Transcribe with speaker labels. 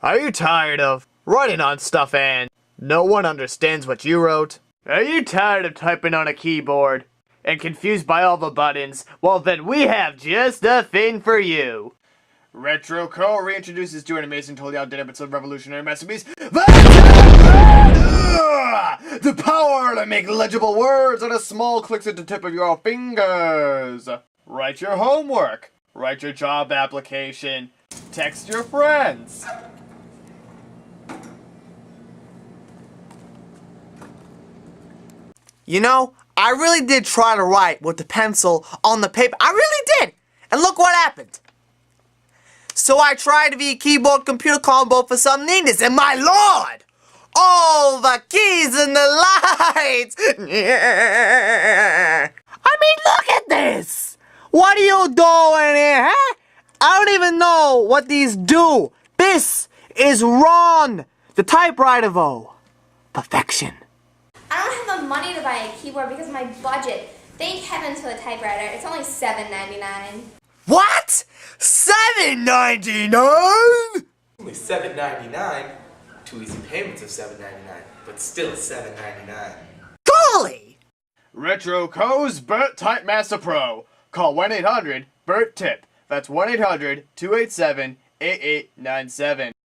Speaker 1: Are you tired of writing on stuff and no one understands what you wrote? Are you tired of typing on a keyboard and confused by all the buttons? Well, then we have just the thing for you. Retro Co. reintroduces to an amazing, totally outdated but still revolutionary masterpiece, the Typewriter! The power to make legible words on a small click at the tip of your fingers. Write your homework. Write your job application. Text your friends.
Speaker 2: You know, I really did try to write with the pencil on the paper. I really did! And look what happened. So I tried to be a keyboard-computer combo for some neatness, and my lord! All the keys and the lights! I mean, look at this! What are you doing here, huh? I don't even know what these do. This is wrong. The typewriter, though. Perfection.
Speaker 3: I don't have the money to buy a keyboard because of my budget. Thank heavens for the typewriter. It's only $7.99.
Speaker 2: What? $7.99?
Speaker 4: Only $7.99. 2 easy payments of $7.99, but still $7.99.
Speaker 2: Golly!
Speaker 1: Retro Co's Bert Typemaster Pro. Call 1-800-BERT-TIP. That's 1-800-287-8897.